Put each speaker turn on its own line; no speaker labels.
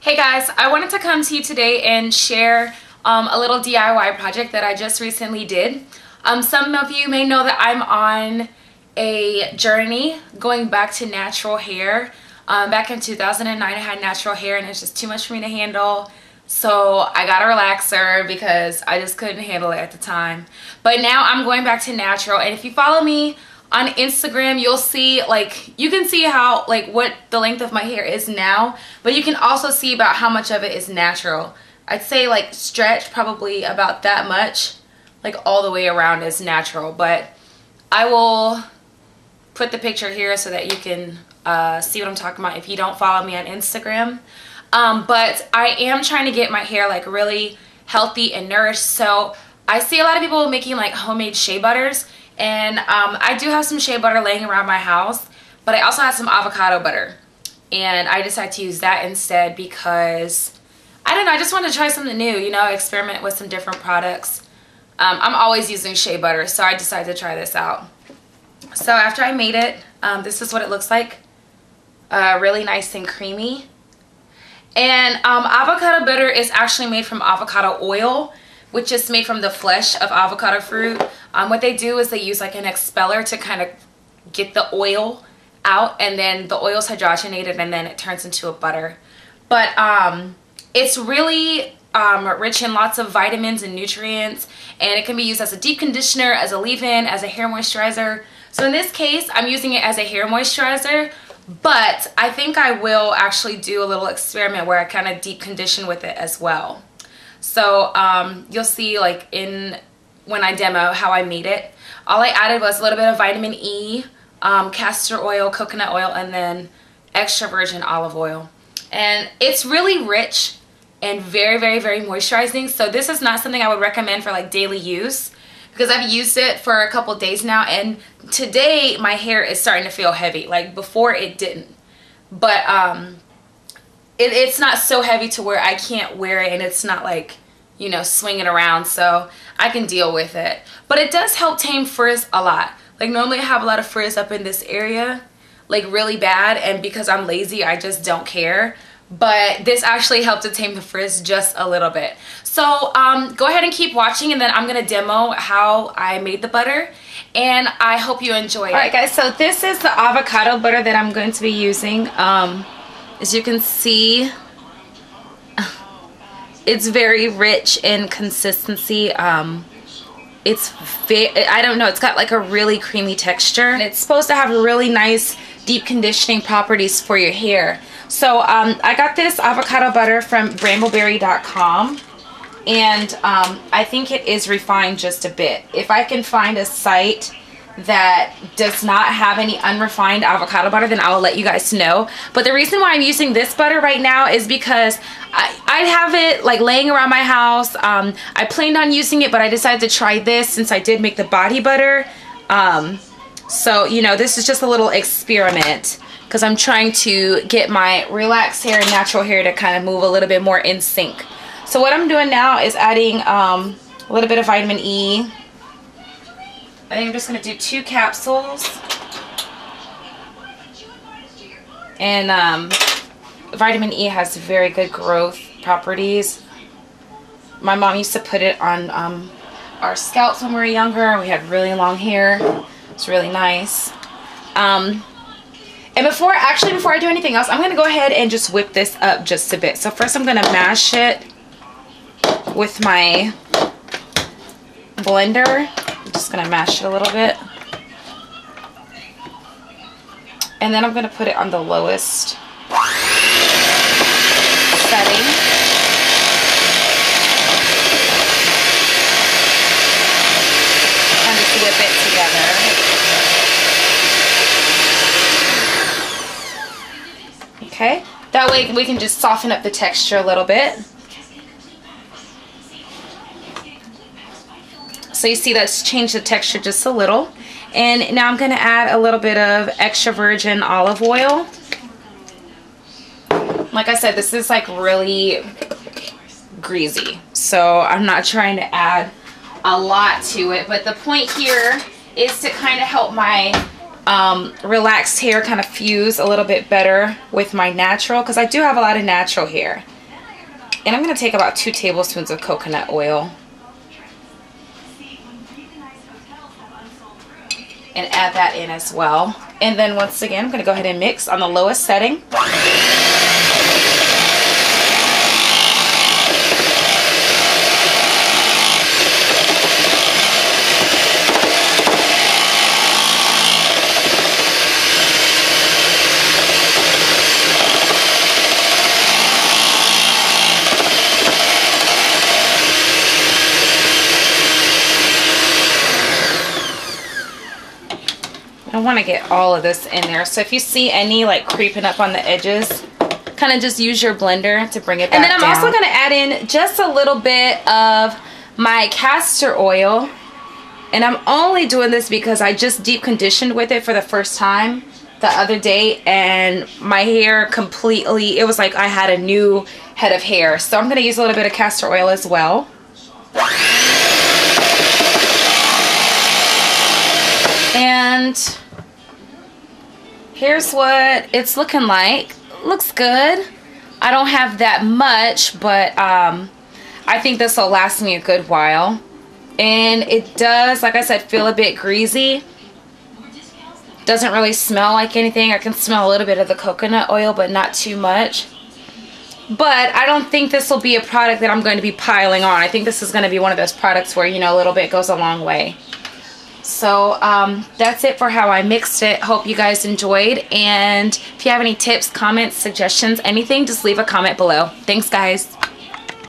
Hey guys, I wanted to come to you today and share a little DIY project that I just recently did. Some of you may know that I'm on a journey going back to natural hair. Back in 2009 I had natural hair and it's just too much for me to handle. So I got a relaxer because I just couldn't handle it at the time. But now I'm going back to natural, and if you follow me on Instagram, you'll see, you can see how, what the length of my hair is now, but you can also see about how much of it is natural. I'd say, stretch probably about that much, all the way around is natural, but I will put the picture here so that you can see what I'm talking about if you don't follow me on Instagram. But I am trying to get my hair, really healthy and nourished, so I see a lot of people making, homemade shea butters. And I do have some shea butter laying around my house, but I also have some avocado butter, and I decided to use that instead because I don't know, I just wanted to try something new, experiment with some different products. I'm always using shea butter, so I decided to try this out. So after I made it, this is what it looks like. Really nice and creamy. And avocado butter is actually made from avocado oil, which is made from the flesh of avocado fruit. What they do is they use an expeller to kind of get the oil out, and then the oil is hydrogenated and then it turns into a butter. But it's really rich in lots of vitamins and nutrients, and it can be used as a deep conditioner, as a leave-in, as a hair moisturizer. So in this case, I'm using it as a hair moisturizer, but I think I will actually do a little experiment where I kind of deep condition with it as well. So you'll see when I demo how I made it. All I added was a little bit of vitamin E, castor oil, coconut oil, and then extra virgin olive oil. And it's really rich and very, very, very moisturizing. So this is not something I would recommend for daily use, because I've used it for a couple days now, and today my hair is starting to feel heavy. Before it didn't. But it's not so heavy to where I can't wear it, and it's not swinging around, so I can deal with it. But it does help tame frizz a lot. Normally I have a lot of frizz up in this area, really bad, and because I'm lazy I just don't care. But this actually helped to tame the frizz just a little bit. So go ahead and keep watching, and then I'm gonna demo how I made the butter, and I hope you enjoy it. Alright guys, so this is the avocado butter that I'm going to be using. As you can see, it's very rich in consistency. I don't know, it's got a really creamy texture, and it's supposed to have really nice deep conditioning properties for your hair. So I got this avocado butter from brambleberry.com, and I think it is refined just a bit. If I can find a site that does not have any unrefined avocado butter, then I will let you guys know. But the reason why I'm using this butter right now is because I have it laying around my house. I planned on using it, but I decided to try this since I did make the body butter. So this is just a little experiment because I'm trying to get my relaxed hair and natural hair to kind of move a little bit more in sync. So what I'm doing now is adding a little bit of vitamin E. I think I'm just going to do 2 capsules. And vitamin E has very good growth properties. My mom used to put it on our scalps when we were younger. We had really long hair. It's really nice. And before I do anything else, I'm going to go ahead and just whip this up just a bit. So first I'm going to mash it with my blender. I'm just going to mash it a little bit. And then I'm going to put it on the lowest setting. And just whip it together. Okay, that way we can just soften up the texture a little bit. So you see that's changed the texture just a little. And now I'm going to add a little bit of extra virgin olive oil. Like I said, this is really greasy, so I'm not trying to add a lot to it. But the point here is to kind of help my relaxed hair kind of fuse a little bit better with my natural, because I do have a lot of natural hair. And I'm going to take about 2 tablespoons of coconut oil and add that in as well. And then once again, I'm going to go ahead and mix on the lowest setting. I want to get all of this in there. So if you see any like creeping up on the edges, kind of just use your blender to bring it back down. And then I'm also going to add in just a little bit of my castor oil. And I'm only doing this because I just deep conditioned with it for the first time the other day. And my hair completely, it was like I had a new head of hair. So I'm going to use a little bit of castor oil as well. And here's what it's looking like. Looks good. I don't have that much, but I think this will last me a good while. And it does, like I said, feel a bit greasy. Doesn't really smell like anything. I can smell a little bit of the coconut oil, but not too much. But I don't think this will be a product that I'm going to be piling on. I think this is going to be one of those products where, you know, a little bit goes a long way. So that's it for how I mixed it. Hope you guys enjoyed. And if you have any tips, comments, suggestions, anything, just leave a comment below. Thanks, guys.